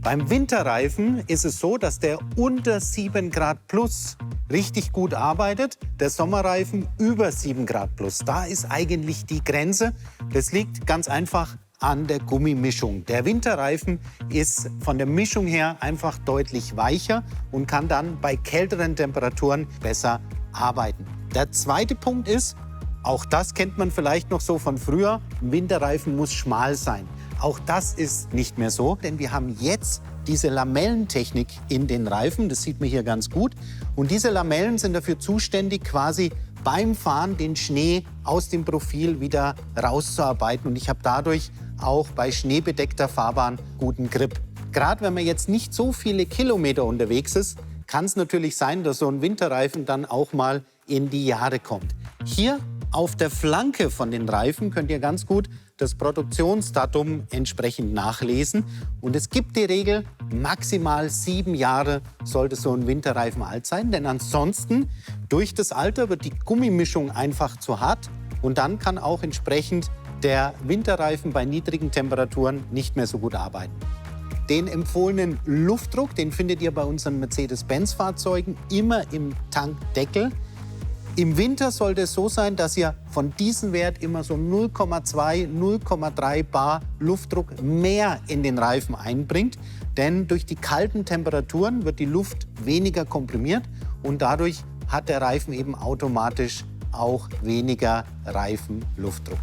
Beim Winterreifen ist es so, dass der unter 7 Grad plus richtig gut arbeitet. Der Sommerreifen über 7 Grad plus. Da ist eigentlich die Grenze. Das liegt ganz einfach an der Gummimischung. Der Winterreifen ist von der Mischung her einfach deutlich weicher und kann dann bei kälteren Temperaturen besser arbeiten. Der zweite Punkt ist, auch das kennt man vielleicht noch so von früher, ein Winterreifen muss schmal sein. Auch das ist nicht mehr so, denn wir haben jetzt diese Lamellentechnik in den Reifen. Das sieht man hier ganz gut. Und diese Lamellen sind dafür zuständig, quasi beim Fahren den Schnee aus dem Profil wieder rauszuarbeiten. Und ich habe dadurch auch bei schneebedeckter Fahrbahn guten Grip. Gerade wenn man jetzt nicht so viele Kilometer unterwegs ist, kann es natürlich sein, dass so ein Winterreifen dann auch mal in die Jahre kommt. Hier auf der Flanke von den Reifen könnt ihr ganz gut das Produktionsdatum entsprechend nachlesen. Und es gibt die Regel, maximal 7 Jahre sollte so ein Winterreifen alt sein. Denn ansonsten, durch das Alter wird die Gummimischung einfach zu hart. Und dann kann auch entsprechend der Winterreifen bei niedrigen Temperaturen nicht mehr so gut arbeiten. Den empfohlenen Luftdruck, den findet ihr bei unseren Mercedes-Benz-Fahrzeugen immer im Tankdeckel. Im Winter sollte es so sein, dass ihr von diesem Wert immer so 0,2, 0,3 Bar Luftdruck mehr in den Reifen einbringt. Denn durch die kalten Temperaturen wird die Luft weniger komprimiert und dadurch hat der Reifen eben automatisch auch weniger Reifenluftdruck.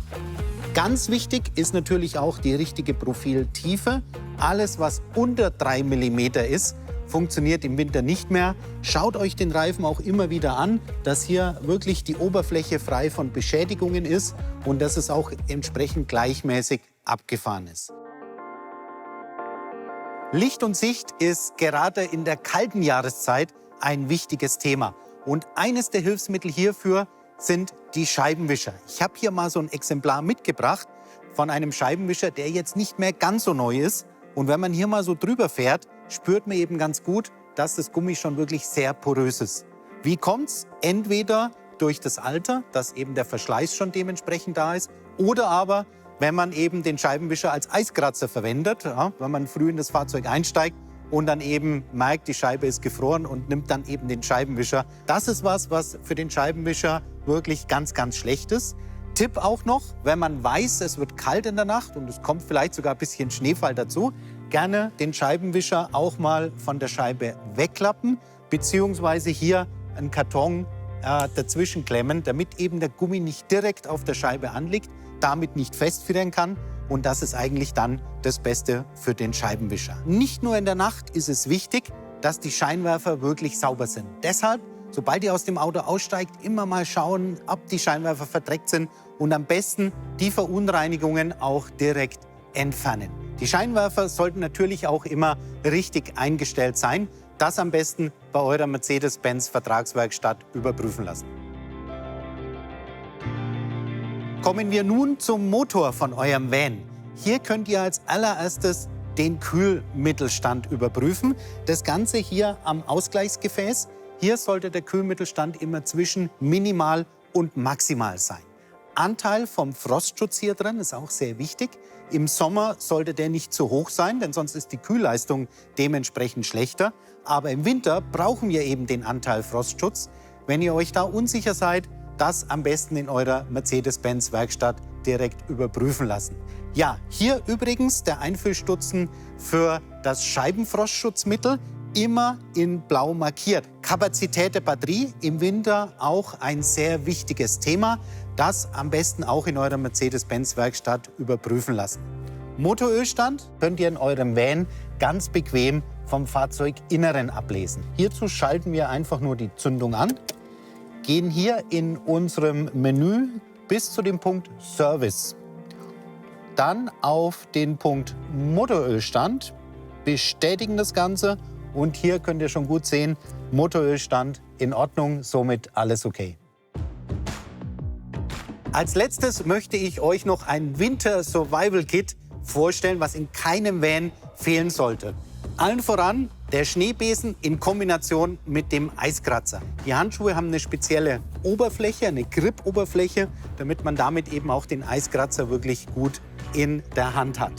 Ganz wichtig ist natürlich auch die richtige Profiltiefe. Alles, was unter 3 mm ist, funktioniert im Winter nicht mehr. Schaut euch den Reifen auch immer wieder an, dass hier wirklich die Oberfläche frei von Beschädigungen ist und dass es auch entsprechend gleichmäßig abgefahren ist. Licht und Sicht ist gerade in der kalten Jahreszeit ein wichtiges Thema. Und eines der Hilfsmittel hierfür sind die Scheibenwischer. Ich habe hier mal so ein Exemplar mitgebracht von einem Scheibenwischer, der jetzt nicht mehr ganz so neu ist. Und wenn man hier mal so drüber fährt, spürt man eben ganz gut, dass das Gummi schon wirklich sehr porös ist. Wie kommt's? Entweder durch das Alter, dass eben der Verschleiß schon dementsprechend da ist, oder aber, wenn man eben den Scheibenwischer als Eiskratzer verwendet, ja, wenn man früh in das Fahrzeug einsteigt und dann eben merkt, die Scheibe ist gefroren und nimmt dann eben den Scheibenwischer. Das ist was für den Scheibenwischer wirklich ganz, ganz schlecht ist. Tipp auch noch, wenn man weiß, es wird kalt in der Nacht und es kommt vielleicht sogar ein bisschen Schneefall dazu, gerne den Scheibenwischer auch mal von der Scheibe wegklappen, beziehungsweise hier einen Karton dazwischen klemmen, damit eben der Gummi nicht direkt auf der Scheibe anliegt, damit nicht festfrieren kann. Und das ist eigentlich dann das Beste für den Scheibenwischer. Nicht nur in der Nacht ist es wichtig, dass die Scheinwerfer wirklich sauber sind. Deshalb, sobald ihr aus dem Auto aussteigt, immer mal schauen, ob die Scheinwerfer verdreckt sind und am besten die Verunreinigungen auch direkt entfernen. Die Scheinwerfer sollten natürlich auch immer richtig eingestellt sein. Das am besten bei eurer Mercedes-Benz Vertragswerkstatt überprüfen lassen. Kommen wir nun zum Motor von eurem Van. Hier könnt ihr als allererstes den Kühlmittelstand überprüfen. Das Ganze hier am Ausgleichsgefäß. Hier sollte der Kühlmittelstand immer zwischen minimal und maximal sein. Anteil vom Frostschutz hier drin ist auch sehr wichtig. Im Sommer sollte der nicht zu hoch sein, denn sonst ist die Kühlleistung dementsprechend schlechter. Aber im Winter brauchen wir eben den Anteil Frostschutz. Wenn ihr euch da unsicher seid, das am besten in eurer Mercedes-Benz-Werkstatt direkt überprüfen lassen. Ja, hier übrigens der Einfüllstutzen für das Scheibenfrostschutzmittel immer in blau markiert. Kapazität der Batterie im Winter auch ein sehr wichtiges Thema. Das am besten auch in eurer Mercedes-Benz-Werkstatt überprüfen lassen. Motorölstand könnt ihr in eurem Van ganz bequem vom Fahrzeuginneren ablesen. Hierzu schalten wir einfach nur die Zündung an, gehen hier in unserem Menü bis zu dem Punkt Service. Dann auf den Punkt Motorölstand, bestätigen das Ganze und hier könnt ihr schon gut sehen, Motorölstand in Ordnung, somit alles okay. Als letztes möchte ich euch noch ein Winter-Survival-Kit vorstellen, was in keinem Van fehlen sollte. Allen voran der Schneebesen in Kombination mit dem Eiskratzer. Die Handschuhe haben eine spezielle Oberfläche, eine Grip-Oberfläche, damit man damit eben auch den Eiskratzer wirklich gut in der Hand hat.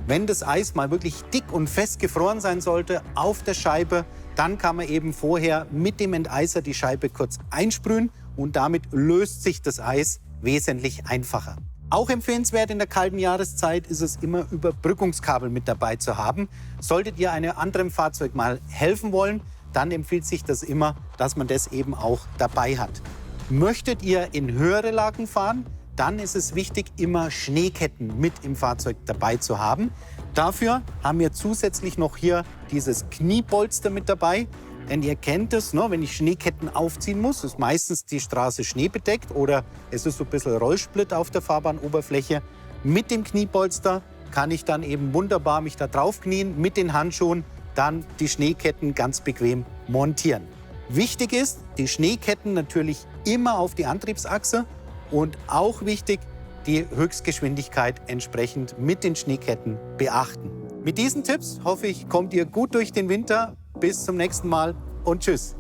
Wenn das Eis mal wirklich dick und fest gefroren sein sollte auf der Scheibe, dann kann man eben vorher mit dem Enteiser die Scheibe kurz einsprühen und damit löst sich das Eis wesentlich einfacher. Auch empfehlenswert in der kalten Jahreszeit ist es immer, Überbrückungskabel mit dabei zu haben. Solltet ihr einem anderen Fahrzeug mal helfen wollen, dann empfiehlt sich das immer, dass man das eben auch dabei hat. Möchtet ihr in höhere Lagen fahren, dann ist es wichtig, immer Schneeketten mit im Fahrzeug dabei zu haben. Dafür haben wir zusätzlich noch hier dieses Kniepolster mit dabei. Denn ihr kennt es, ne, wenn ich Schneeketten aufziehen muss, ist meistens die Straße schneebedeckt oder es ist so ein bisschen Rollsplit auf der Fahrbahnoberfläche. Mit dem Kniepolster kann ich dann eben wunderbar mich da drauf knien, mit den Handschuhen dann die Schneeketten ganz bequem montieren. Wichtig ist, die Schneeketten natürlich immer auf die Antriebsachse und auch wichtig, die Höchstgeschwindigkeit entsprechend mit den Schneeketten beachten. Mit diesen Tipps hoffe ich, kommt ihr gut durch den Winter. Bis zum nächsten Mal und tschüss.